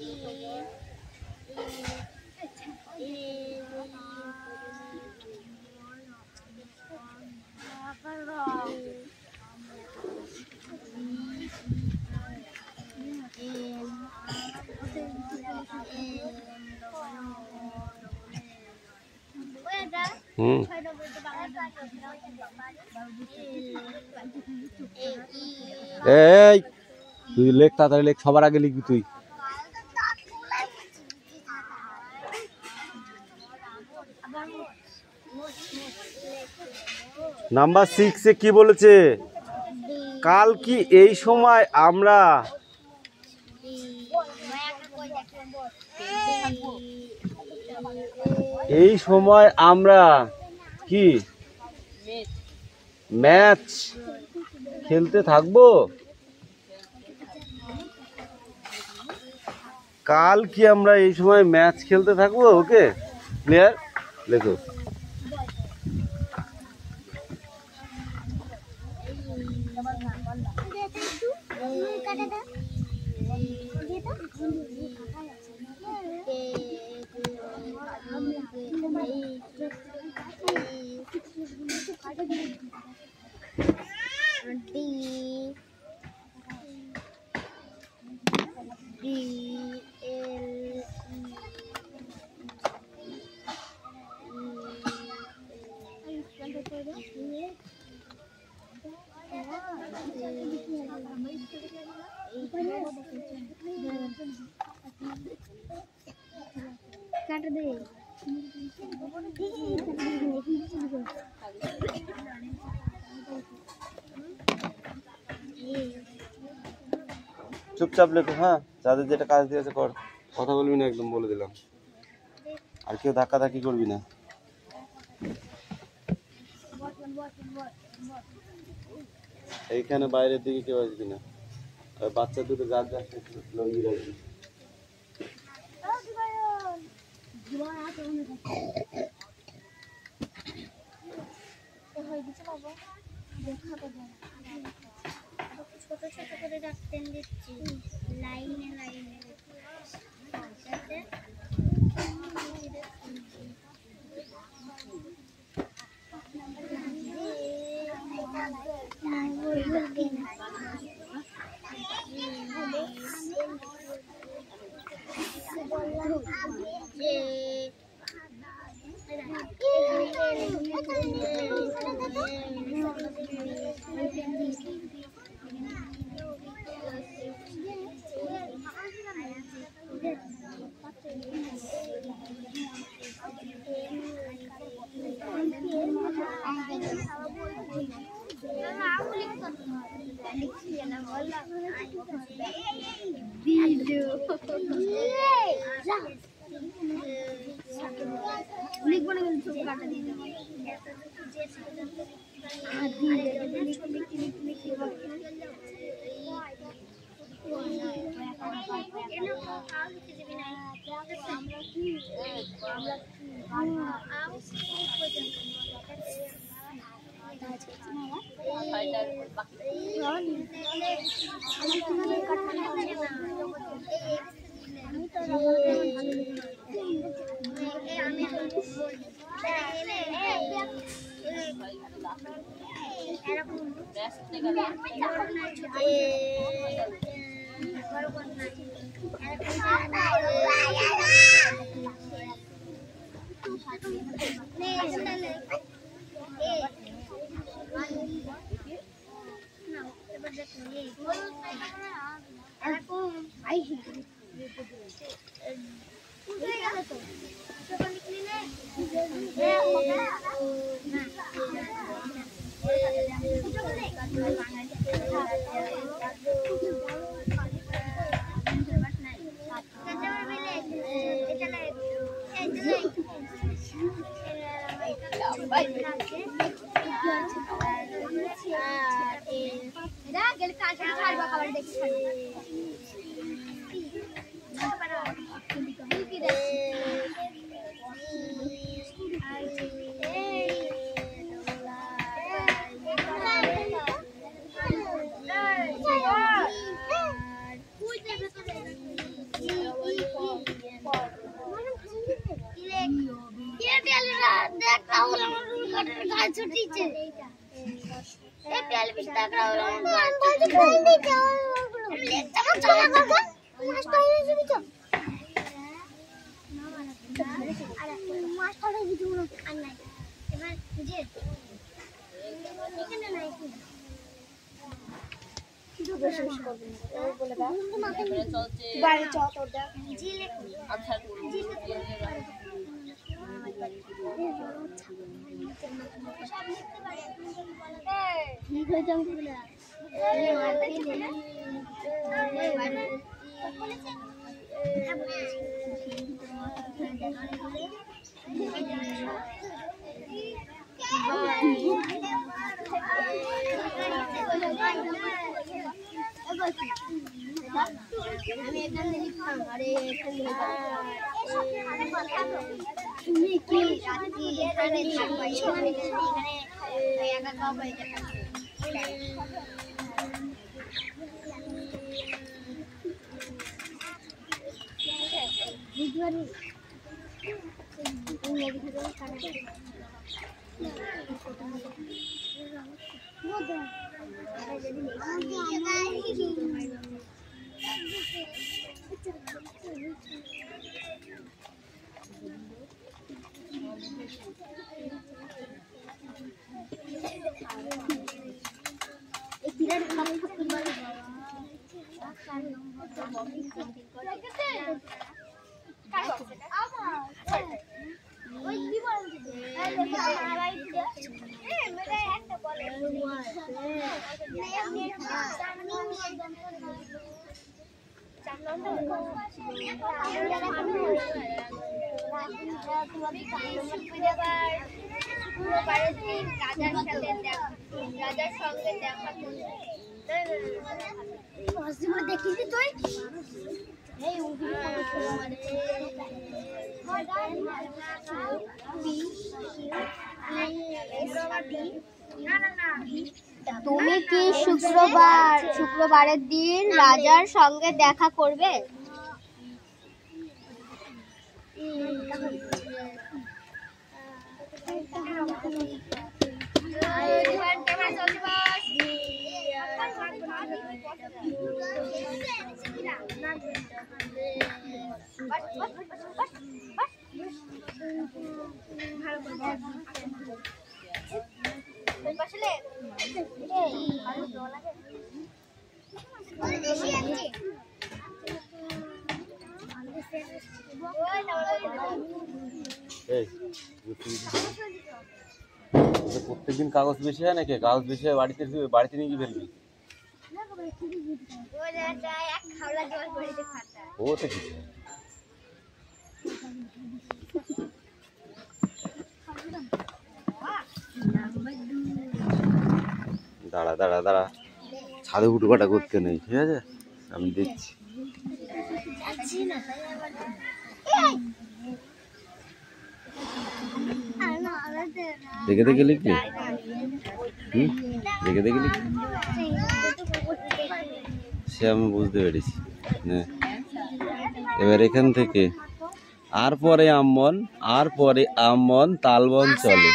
এই তুই লেখ, তাড়াতাড়ি লেখ, সবার আগে লিখবি তুই। নাম্বার 6 কি বলেছে? কাল কি এই সময় আমরা কি ম্যাচ খেলতে থাকবো? কাল কি আমরা এই সময় ম্যাচ খেলতে থাকবো? ওকে, ক্লিয়ার? লেখো। চুপচাপ লেখো। হ্যাঁ, যাদের যেটা কাজ দিয়েছে কর, কথা বলবি না, একদম বলে দিলাম। আর কেউ ধাক্কাধাক্কি করবি না। এইখানে বাইরের দিকে কেউ আসবি না। বাচ্চা দুটো গাছ লঙ্গি রাখবি। ছোট ছোট করে রাখতেন দিচ্ছি লাইনে লাইনে। ছুটিছে এই তেল বিস্তার করা ঠিক হয়ে যাবে আমি এখানে লিখতাম আরে এখানে তুমি কি রাতে এখানে থাকবা এখানে একা কাউ বাইরে থাকবে বুঝবানি তুমি এদিকে যাও কানে রাজার সঙ্গে দেখা দেখিস তুই তুমি কি শুক্রবারের দিন রাজার সঙ্গে দেখা করবে? প্রত্যেকদিন কাগজ বেশি হয় নাকি? কাগজ বেশি হয় বাড়িতে নিয়ে গিয়ে ফেলবি। ও তো কিছু দাঁড়া দাঁড়া দাঁড়া, ছাদে উঠোকাটা করতে নেই, ঠিক আছে? আমি দেখছি। দেখে দেখে লিখবি? দেখে দেখে লিখবি? সে আমি বুঝতে পেরেছি। এবার এখান থেকে আর পরে আমন তালবন চলে।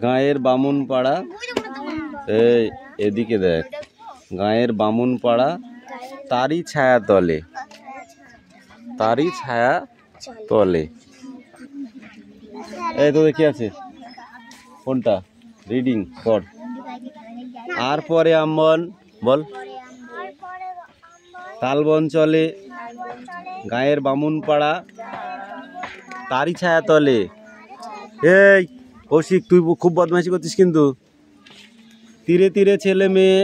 গাঁয়ের বামুন পাড়া, এই এদিকে দেখ, গাঁয়ের বামুন পাড়া তারই ছায়া তলে। এই তোদের কি আছে? কোনটা? রিডিং কর। আর পরে আমন বল। তালবন চলে, গাঁয়ের বামুন পাড়া তারই ছায়া তলে। এই কৌশিক, তুই খুব বদমাইশি করছিস কিন্তু। তীরে তীরে ছেলে মেয়ে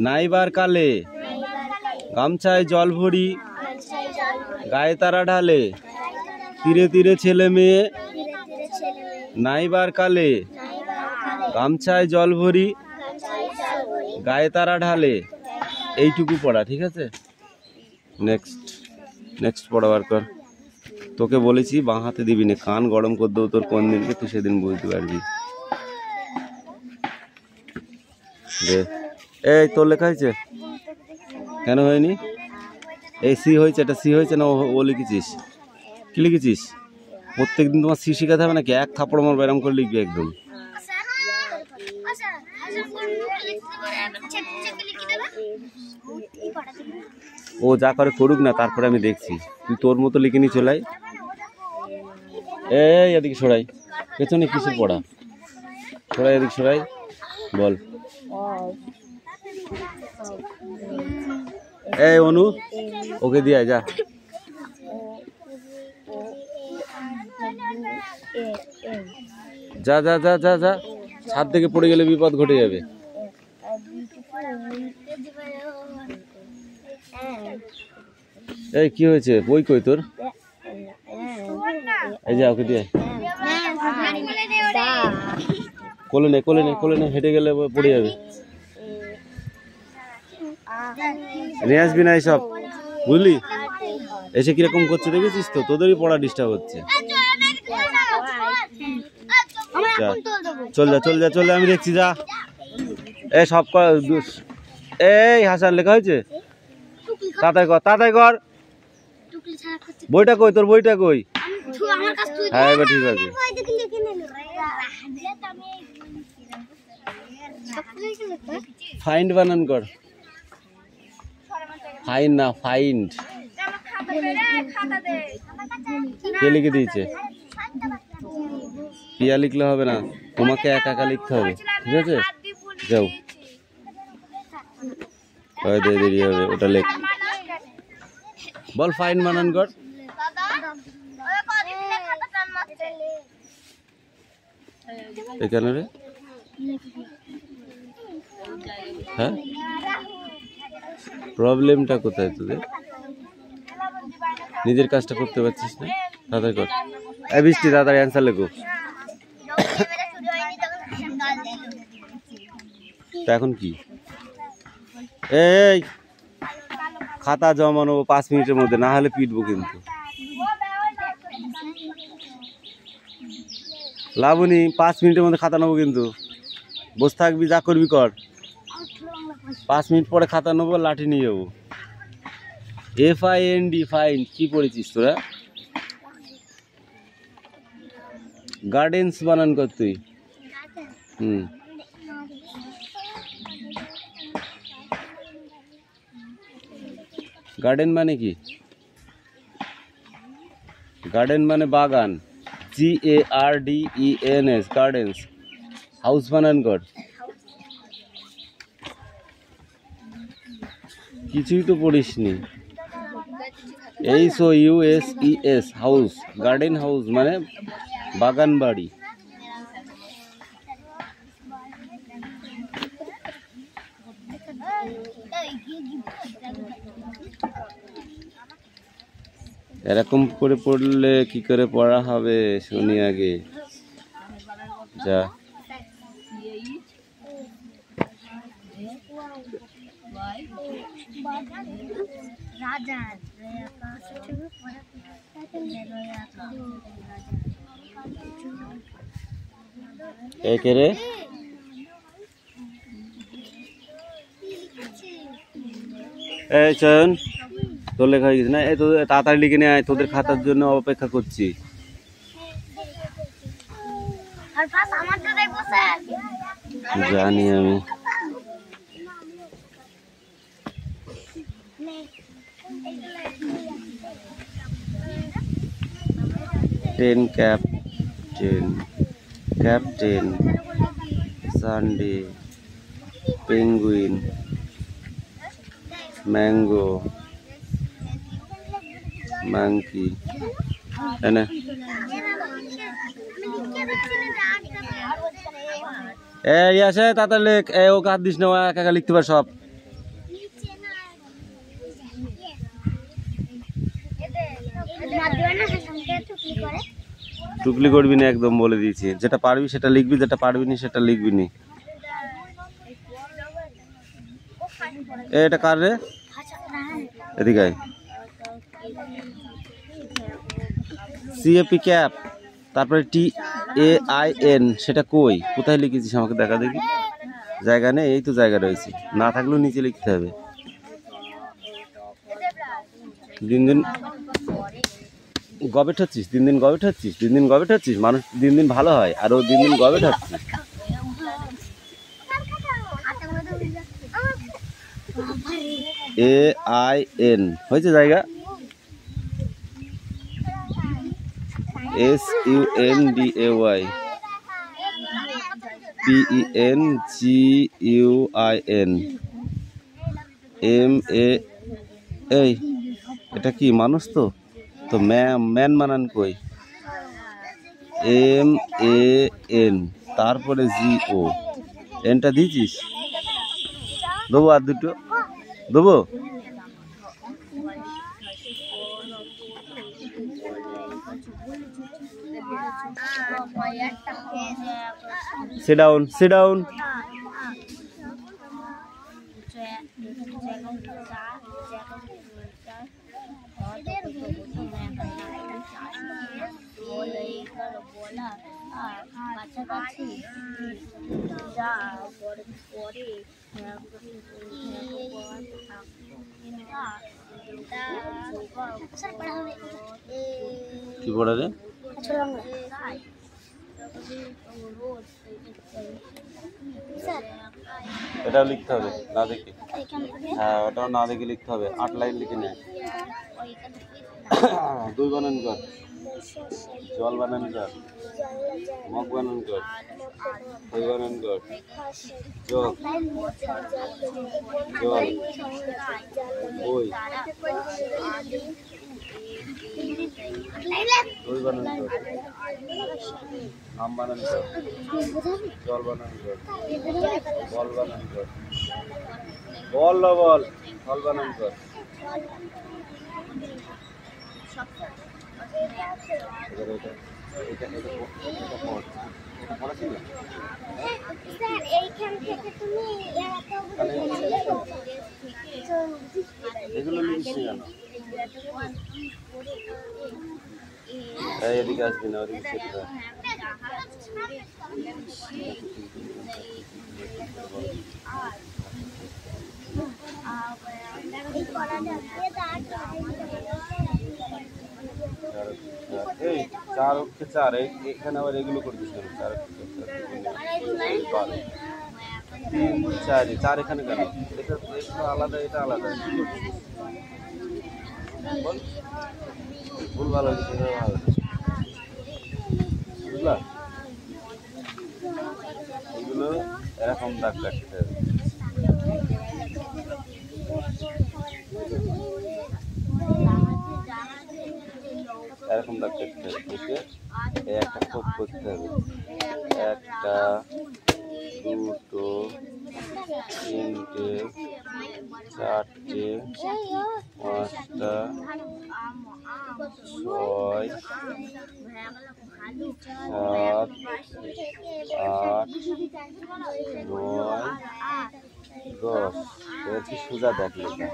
নাইবার কালে, গামছায় জল ভরি গায়ে তারা ঢালে। তীরে তীরে ছেলে মেয়ে নাইবার কালে, গামছায় জল ভরি গায়ে তারা ঢালে। এইটুকু পড়া, ঠিক আছে? নেক্সট পড়াবার কর। তোকে বলেছি বাঁ হাতে দিবি না, কান গরম করে দেবো তোর কোন দিনকে, তুই সেদিন বুঝতে পারবি। এই তোর লেখা হয়েছে? কেন হয়নি? এই সি হয়েছে, এটা সি হয়েছে না ও লিখেছিস? কি লিখেছিস? প্রত্যেকদিন তোমার সি শিখাতে হবে নাকি? এক থাপড় মারবো এরকম করে লিখবি একদম। ও যা করে করুক না, তারপরে আমি দেখছি। তুই তোর মতো লিখে নিয়ে চলাই। এই এদিকে সরাই, পেছনে কিসের পড়া? সরাই এদিকে সরাই, বল। এই অনু, ওকে দিয়ে যা। যা যা যা যা যা, ছাদ থেকে পড়ে গেলে বিপদ ঘটে যাবে। এই কি হয়েছে? বই কই তোর? এই যা, ওকে দিয়ে। কোলে নে কোলে নে কোলে নে, হেঁটে গেলে পড়ে যাবে। নিয়ে আসবি না এইসব, বুঝলি? এসে কিরকম করছে দেখেছিস তো? তোদেরই পড়া ডিস্টার্ব হচ্ছে। চল যা চল যা চল যা, আমি দেখছি, যা। এই সব এই হাসান লেখা হয়েছে, তাড়াতাড়ি কর তাড়াতাড়ি কর। বইটা কই তোর? বইটা কই? হ্যাঁ এবার ঠিক আছে। ফাইন্ড বানান কর। ফাইন না, ফাইন্ড। কে লিখে দিয়েছে? পিয়া লিখলে হবে না, তোমাকে একা একা লিখতে হবে, ঠিক আছে? যাও, দেরি হবে, ওটা লেখ। বল ফাইন বানান কর। এখানে রে, হ্যাঁ প্রবলেমটা কোথায় তোদের? নিজের কাজটা করতে পারছিস না, তাড়াতাড়ি কর। এই বৃষ্টি, তাড়াতাড়ি অ্যান্সার লেখো। তা এখন কি? এই খাতা জমানো 5 মিনিটের মধ্যে, না হলে পিটবো কিন্তু। লাবণী 5 মিনিটের মধ্যে খাতা নেবো কিন্তু, বসে থাকবি, যা করবি কর। 5 মিনিট পরে খাতা নেবো, লাঠি নিয়ে যাবো। FIND, fine. কি পড়েছিস তোরা? গার্ডেন্স বানান কর তুই। গার্ডেন মানে কি? গার্ডেন মানে বাগান, GARDENS, গার্ডেন্স। হাউস বানান কর। কিছুই তো পড়িসনি। HOUSES, house. গার্ডেন হাউস মানে বাগান বাড়ি। এরকম করে পড়লে কি করে পড়া হবে শুনি আগে, যা। কে রে? এই চয়ন, তোর লেখা হয়ে গেছে না? এই তোদের তাড়াতাড়ি লিখে নিয়ে আয়, তোদের খাতার জন্য অপেক্ষা করছি। জানি আমি। Captain, Sunday, penguin, mango, monkey. এই আসে, তাড়াতাড়ি লেখ। ওকে হাত দিস না, একা একা লিখতে পার সব। টুকলি করবি না, একদম বলে দিয়েছি। যেটা পারবি সেটা লিখবি, যেটা পারবি না সেটা লিখবি নি। এটা কার রে? এদিকে আয়। CAP, ক্যাপ, তারপরে TAIN, সেটা কই? কোথায় লিখেছিস আমাকে দেখা দেখি। জায়গা নেই? এই তো জায়গা রয়েছে, না থাকলেও নিচে লিখতে হবে। দিন দিন গবেট হচ্ছিস, দিন দিন গবেট হচ্ছিস, দিন দিন গবেট হচ্ছিস, মানুষ দিন দিন ভালো হয় আর ও দিন দিন গবেট হচ্ছিস। AIN হয়েছে জায়গা, SUNDAY PENGUIN MA। এই এটা কি মানুষ? তো ম্যান বানান কই? MAN তারপরে GO, এনটা দিয়েছিস? দেবো আর দুটো দেবো। Sit down, sit down. কি পড়া রে? এটাও লিখতে হবে না দেখে? হ্যাঁ ওটাও না দেখে লিখতে হবে। 8 লাইন লিখে নে। 2 বানান কর, জল বানান কর, মগ বানান কর, খই বানান কর, জগ জল, বই, দই বানান কর, আম বানান কর, জল বানান কর, বল বানান কর, বল না বল, ফল বানান কর। এগুলো লিখছি কেন? এদিকে আসবি না, ওদিকে সেট কর। এই 4 অক্ষে 4, এখানে আবার এগুলো করছিস কেন? 4 অক্ষে 4, 3 4, 4 এখানে কেন? এটা আলাদা, এটা আলাদা, কি করছিস? বল, ভুল ভালো হয়েছে, ভালো বুঝলা? এগুলো এরকম দাগ কাটতে হবে। এরকম দাগ কাটতে হবে, দেখে একটা খোপ করতে হবে। 1 2 3 4 5 6 7 8 9 10। হচ্ছে সোজা দাগ লেখা।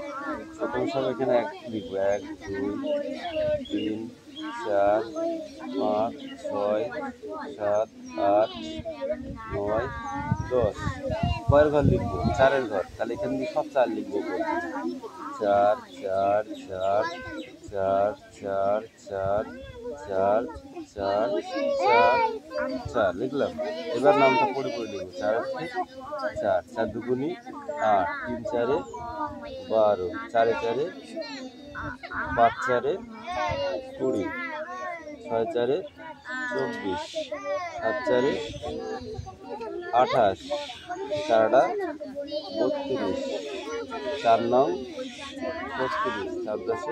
প্রথম সব এখানে 1 লিখবো, 1 2 3 4 5 6 7 8 9 10। কয়ের ঘর লিখবো? 4-এর ঘর। তাহলে এখানে দিয়ে সব 4 লিখবো। 4 4 4 4 4 4 4 4 4 লিখলাম। এবার নামটা পড়ে লিখবো। 4 4 4 দুগুনি 8, 3 4 12, 4 4 5 4 20, 6 4 24, 7 4 28, 4 32, 4 9 35, 4 10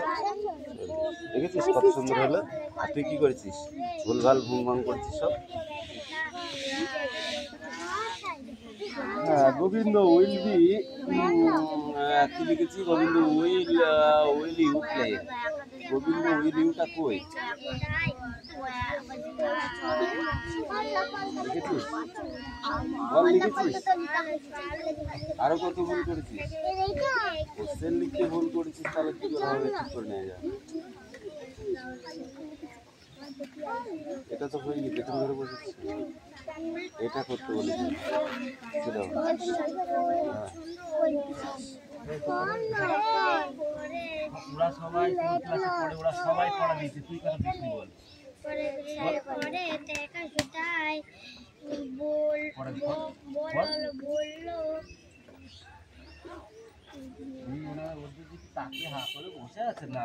দেখেছিস কত সুন্দর হলো? আর তুই কি করেছিস? ভুলভাল ভুলভাং করছিস সব। হ্যাঁ, গোবিন্দ উইল বি, কি লিখেছি? Gobinda will you play. Gobinda will ইউটা কই? লিখেছিস? বল লিখেছিস? আরো কত ভুল করেছিস? কোশ্চেন লিখতে ভুল করেছিস, তাহলে কি করে হবে? ঠিক করে নিয়ে যা। এটা তো হয়ে গেছে, পেছন ধরে বসেছিস। এটা করতে বলেছি, সেটা হ্যাঁ। ওরা সবাই কোন ক্লাসে পড়ে, ওরা সবাই পড়া দিয়েছে, তুই কেন কিছু বল। পরে দেখা সেটাই বললো তাকে হা করে বসে আছে না,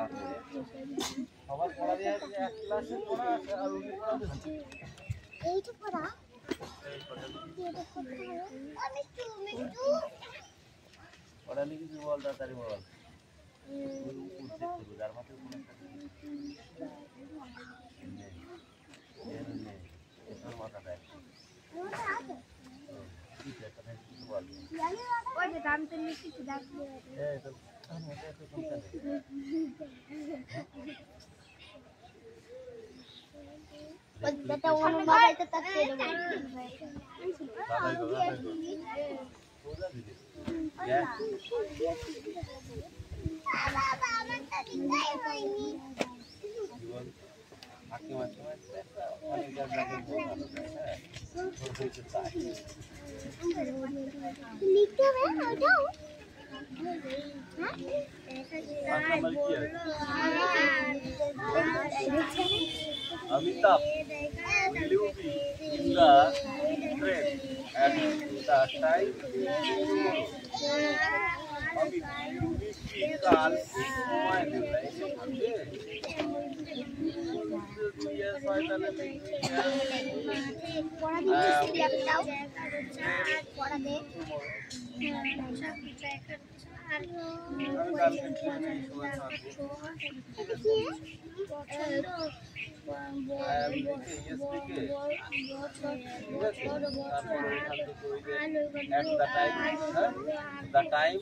সবার পড়া দিয়ে আছে, এক ক্লাসে পড়া আছে আর উনি পড়া দিচ্ছে। এইটা পড়া পড়া লিখেছি বল, তাড়াতাড়ি বল। যার মাথায় মাথাটায় Amitabh, will you be in the train at the time tomorrow? Amit, you need to call my the time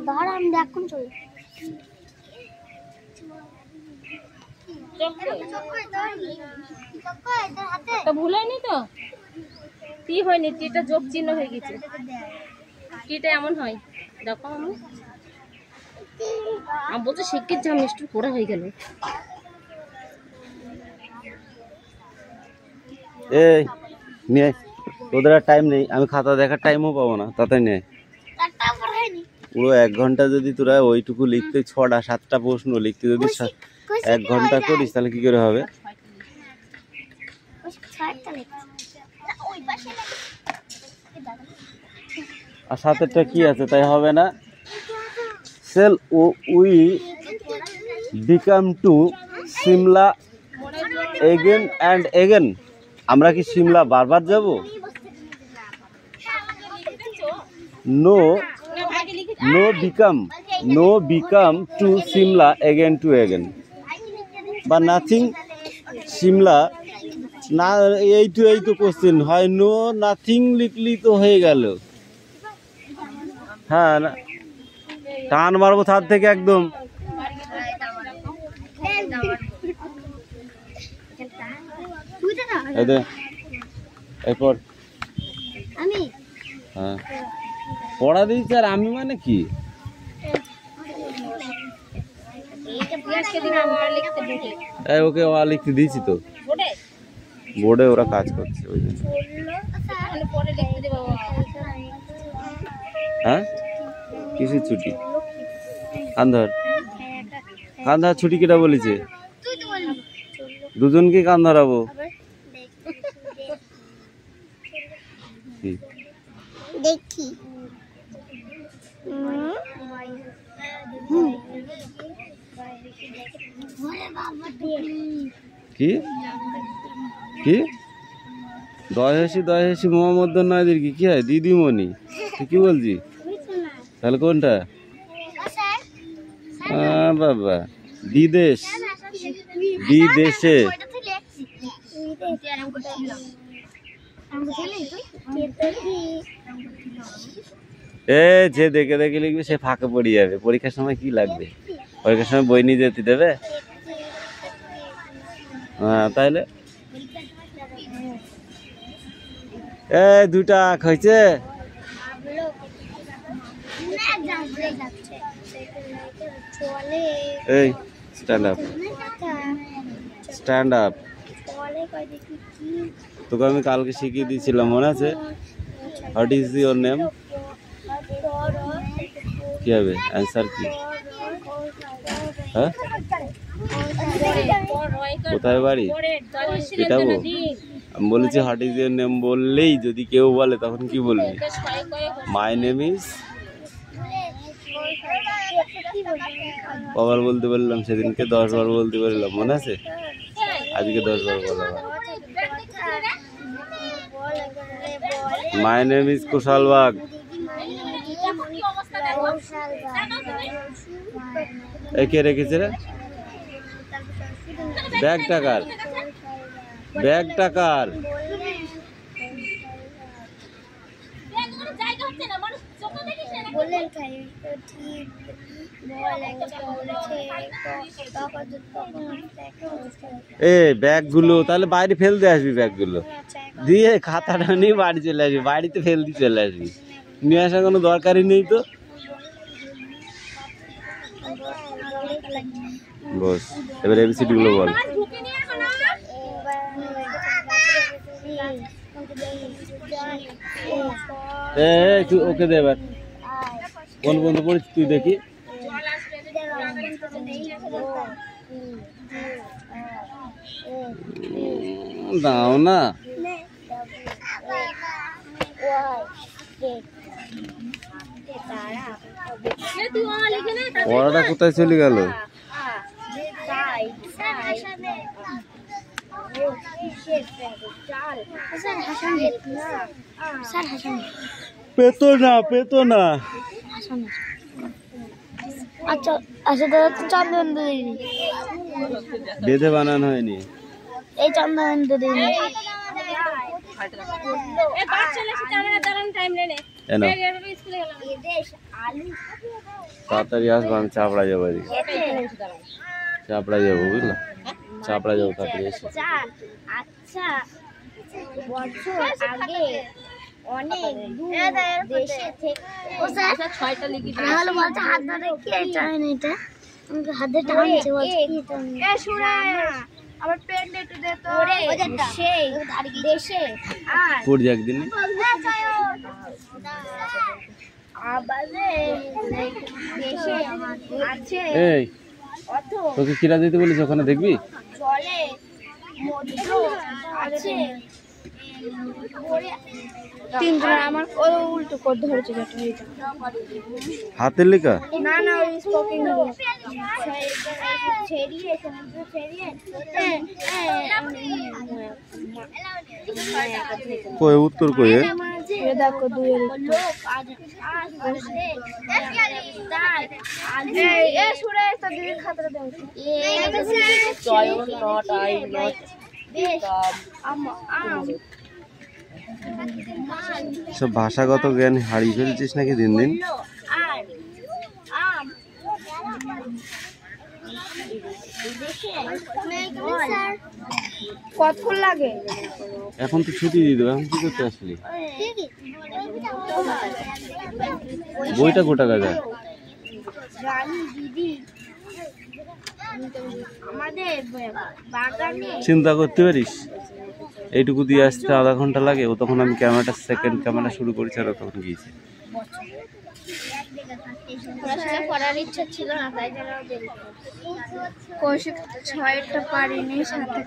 দাঁড়ান দেখুন চল ভুল হয়নি তো, টি হয়নি, টিটা যোগ চিহ্ন হয়ে গেছে, টিটা এমন হয় দেখো। আমি বলছি শিক্ষিত যা মিষ্টি পড়া হয়ে গেল। এই নিয়ে তোদের আর টাইম নেই, আমি খাতা দেখার টাইমও পাবো না, তাতে নে পুরো 1 ঘন্টা যদি তোরা ওইটুকু লিখতে 6টা 7টা প্রশ্ন লিখতে যদি 1 ঘন্টা করিস তাহলে কি করে হবে? আর সাথেরটা কি আছে তাই হবে না? Shall we become to Simla again and again. আমরা কি সিমলা বারবার যাব? No no become to Simla again to again বা নাথিং সিমলা না। এই তো কোশ্চেন হয়, নো নাথিং লিখলি তো হয়ে গেল। হ্যাঁ টান মারবো ছাদ থেকে একদম। এরপর হ্যাঁ পড়া দিয়েছি আর আমি মানে কি ওকে লিখতে দিয়েছি তো, বোর্ডে ওরা কাজ করছে ওই জন্য। হ্যাঁ কিসের ছুটি? কান্ধার ছুটি কেটা বলেছে? দুজনকে কান ধরাবো। কি কি দহেশি মোহাম্মদ নাদির কি হয় দিদিমণি তুই কি বলছি তাহলে কোনটা বাবা বিদেশে যে দেখে দেখে লিখবে সে ফাঁকে পড়ে যাবে পরীক্ষার সময় কি লাগবে পরীক্ষার সময় বই নিয়ে যেতে দেবে হ্যাঁ তাইলে দুটা হয়েছে এই স্ট্যান্ড আপ তোকে আমি কালকে শিখিয়ে দিয়েছিলাম মনে আছে হোয়াট ইজ ইউর নেম কি হবে অ্যান্সার কি হ্যাঁ কোথায় বাড়ি এটাও আমি বলেছি হোয়াট ইজ ইউর নেম বললেই যদি কেউ বলে তখন কি বলবি মাই নেম ইজ কবার বলতে বললাম সেদিনকে 10 বার বলতে বললাম মনে আছে আজকে 10 বার বলা my name is Kushal Bag কে রেখেছে রে ব্যাগ টাকার ব্যাগগুলো তাহলে বাইরে ফেলতে আসবি ব্যাগগুলো দিয়ে খাতাটা নিয়ে বাড়ি চলে আসবি বাড়িতে ফেলতে চলে আসবি নিয়ে আসার কোনো দরকারই নেই তো বস এবার এবিসিডি গুলো বল ওকে দে এবার কোন বন্ধু পড়িস তুই দেখি দাও না পড়াটা কোথায় চলে গেল পেতো না আচ্ছা আচ্ছা দাদা তো চন্দন দিইনি বেঁধে বানানো হয়নি এই চন্দন দিইনি তাড়াতাড়ি আসবো আমি চাপড়া যাবো চাপড়া যাবো বুঝলাম চাপড়া যাবো তাড়াতাড়ি এসে আচ্ছা বছর আগে অনেক দেশে থেকে ও স্যার 6টা লিখি তাহলে বলতে হাত ধরে কি চাই না এটা আমাকে হাত ধরে টানছে বলছে কি টানছে এ শুনে আবার পেন একটু দে তো সেই দেশে আর পড় যাক দিন আবারে দেশে আছে এই তোকে কিরা দিতে বলিস ওখানে দেখবি চলে মধ্য আছে তিনজন আমার ওই উল্টো কোড ধরেছে যেটা এইটা হাতের লেখা না না ওই স্পোকিং ছেড়িয়ে সমুদ্র ছেড়িয়ে কই উত্তর কই এ দেখো দুইয়ের লোক আজ বসে এ সুরে তো দিদি খাতরা দাও চয়ন নট আই নট সব ভাষাগত জ্ঞান হারিয়ে ফেলছিস নাকি দিন দিন কতক্ষণ লাগে এখন তো ছুটি দিয়ে দেবো এখন কি করতে আসলি বইটা গোটা গাজা দিদি আমাদের বাগানে চিন্তা করতে পারিস এইটুকু দিয়ে আসতে আধা ঘন্টা লাগে ও তখন আমি ক্যামেরাটা সেকেন্ড ক্যামেরা শুরু করেছি আর তখন গিয়েছি পড়ার ইচ্ছা ছিল না তাই জন্য কৌশিক 6টা পারিনি সাথে